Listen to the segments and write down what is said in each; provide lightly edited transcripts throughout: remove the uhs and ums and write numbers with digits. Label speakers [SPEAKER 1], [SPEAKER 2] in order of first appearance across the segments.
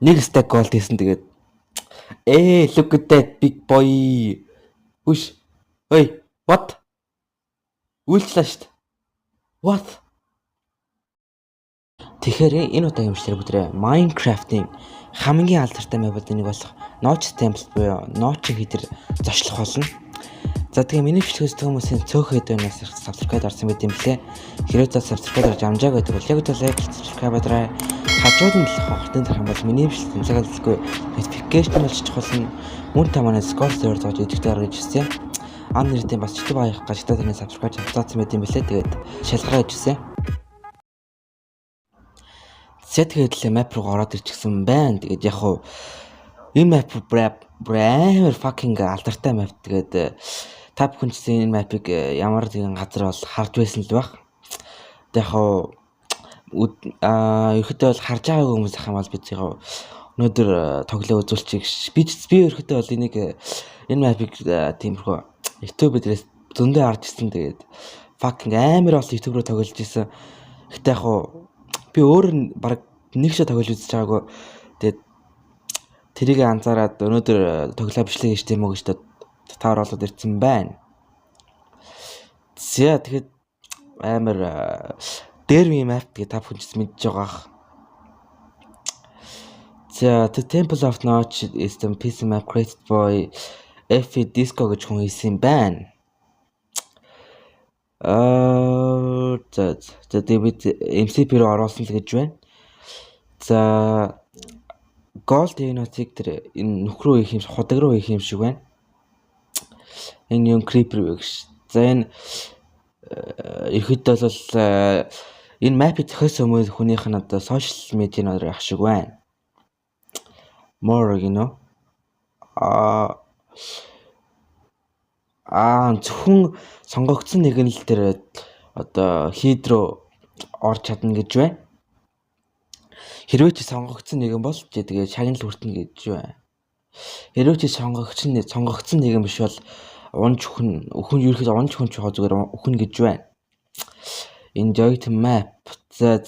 [SPEAKER 1] Нэг stack gold хийсэн тэгээд look at that big boy. Хүш. Ой, what? Үйлчлээ шүү дээ. What? Тэгэхээр энэ удаагийн бичлэгээр бүтрээ Minecraft-ийн хамгийн алдартай мобилд нэг болох Notch Temple буюу Notch хитэр зочлох болно. За тэгээ миний бичлэгээс хүмүүсийн цөөхөд байнаас subscribe орсон байт юм блэ. Хэрвээ та subscribe орж амжааг байдаг бол яг үгүй like subscribe дараа. Хажууд нь л хортын тарах юм бол миний бичлэг тэмцээгэлгүй notification болж чухал нь мөн та манай Discord server зоож идэвхтэй гаргаж ирсэн. Ан нэртэй бас YouTube хаях гэж та тэрний subscribe хавцаасан байт юм блэ. Тэгээд шалгараа хийжсэн. Тэгээд map руу ороод ирчихсэн байна. Тэгээд яг хуу энэ map амар fucking алдартай map. Тэгээд та бүхэн ч энэ map-ыг ямар нэгэн газар бол харж байсан л байх. Тэгээд яг хуу ерөөхдөө бол харж байгаагүй хүмүүс ах юм бол бид яг өнөөдөр тоглоо үзүүлчих гэж би ерөөхдөө бол энийг энэ map-ыг тиймэрхүү YouTube дээрээс зөндөө харж ирсэн. Тэгээд fucking амар бол YouTube руу тоглож ирсэн. Гэтэ яг хуу би өөр баг нэг шээ тоглож үзэж байгаагүй. Тэгээд тэрийг анзаараад өнөөдөр тоглоо бичлэг хийж тийм үү гэж тавар болоод ирсэн байна. За тэгэхэд амар дэрми map гэдэг та бүхэн ч мэдж байгаа. За The Temple of Notch is the PC map created by F Disco гэж хүн хийсэн байна. За бид MCP руу оруулсан л гэж байна. За Gold Diagnostic тэр энэ нүх рүү их юм худаг руу их юм шиг байна. Энэ юм creeper гэж. За энэ ихэд бол энэ map-ийг зохиосон хүнийх нь одоо social media нөр ах шиг байна. More зөвхөн сонгогдсон нэг нь л тэр одоо хийд рүү орж чадна гэж байна. Хэрвээ чи сонгогдсон нэгэн бол тэгээ шагнал хүртэнэ гэж байна. Хэрвээ чи сонгогдсон нэгэн биш бол унж өхөн ерөөхдөө унж хүн ч зүгээр өхөн гэж байна. Enjoy the map. За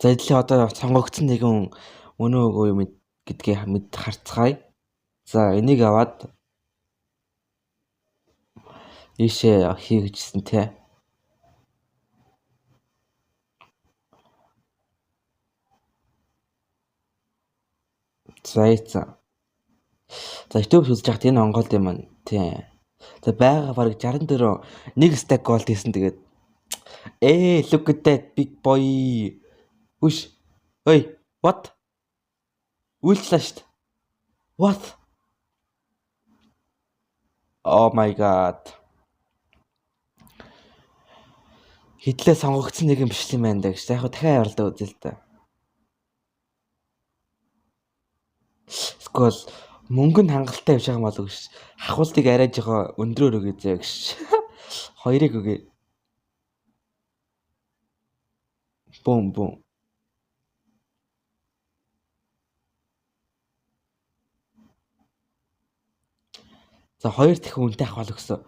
[SPEAKER 1] эдлээ одоо сонгогдсон нэгэн өнөө өгөө юм гэдгийг мэд харцгаая. За энийг аваад ийшээ хийгдсэн те. За YouTube үзэж хахад энэ онгол юм байна. Тийм. За байга бараг 64 нэг stack gold хийсэн тэгээд look at that big boy. Үш. Ой, what? Үйлчлээ шүү дээ. What? Oh my god. Хитлээ сонгогдсон нэг юм биш юм байна да гэж. Яг хөө дахиад ярилдаа үзээ л та. Скол мөнгөнд хангалттай явж байгаа мал гэж. Хахуултыг арай жоо өндрөөр өгөө зэ гэж. Хоёрыг өгөө. Бум. За хоёр дахин үнэтэй авах гэсэн.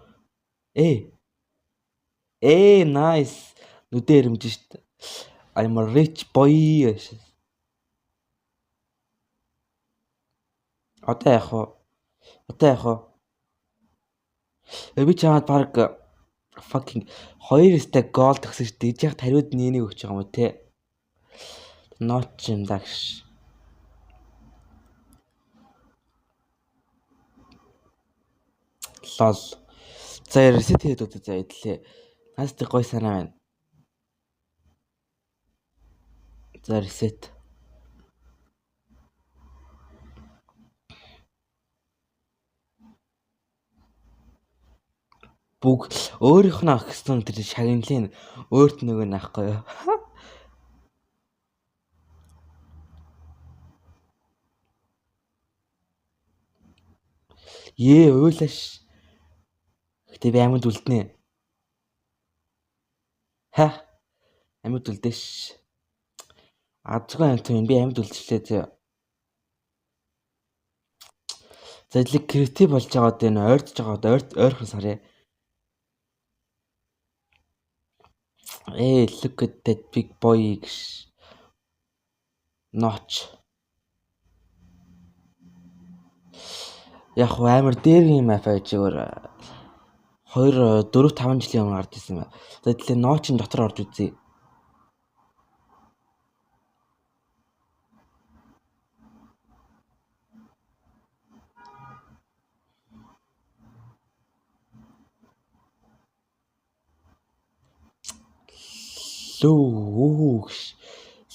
[SPEAKER 1] Nice. Нүдэ ирэмж штт. I'm a rich boy. Одоо яах вэ? Би чамд баг fucking 2 stack gold өгсөн шүү дээ. Яг тариуд нэнийг өгч байгаа юм уу те? Notch юм дагш. Лол. За reset хийгээд үзээ за идлээ. Наастай гой санаа байна. За reset. Бүгд өөрийнх нь авах гэсэн тэр шагналын өөрт нөгөө наахгүй юу? Уйлаш. Гэтэ би амьд үлднэ. Амьд үлдээш. Азгүй амт би амьд үлдчихлээ зөө. За идлэг креатив болж байгаа дэ ойртож байгаа ойрхон сарья. Look at that big boy гэж. Notch. Яг амар дээр юм афажгаар 2 4 5 жилийн өмнө гарч ирсэн юм. За тэгэхээр Notch-ын дотор орж үзье.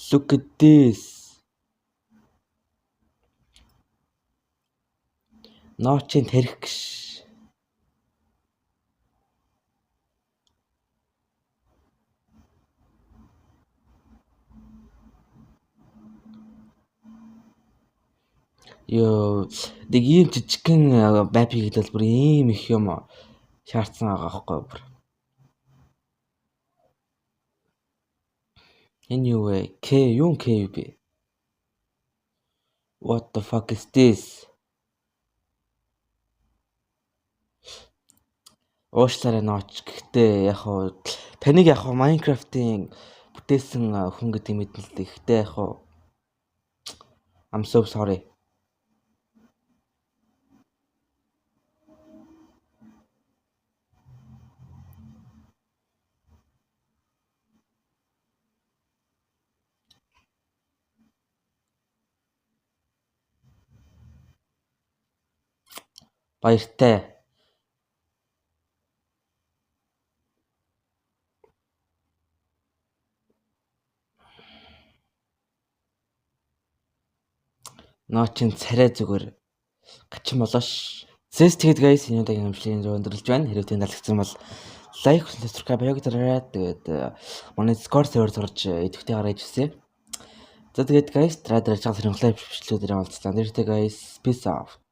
[SPEAKER 1] Look at this. Notch-ын тэрх гэж. Ёо, нэг ийм жижигхэн байпиг хэлбэл бүр ийм их юм шаардсан байгаа байхгүй бүр. Энэ юу вэ? Юу бэ? What the fuck is this? Уушлаарай Notch. Гэхдээ яг хуу таныг яг хуу Minecraft-ийн бүтээсэн хүн гэдэг мэдэн л дээ. Гэхдээ яг хуу I'm so sorry. Баяртай. Notch-ын царай зүгээр гачин болоош. Тэгээд guys энэ удаагийн амжилтын зөв өндөрлөж байна. Хэрвээ танд таалагдсан бол лайк, subscribe яг дараарай. Тэгээд манай Discord server сурж идэвхтэй гаргаж ирсэн. За тэгээд guys дараа дараагийн сонирхолтой бичлэгүүдээр уулзлаа. Нэртэй guys peace out.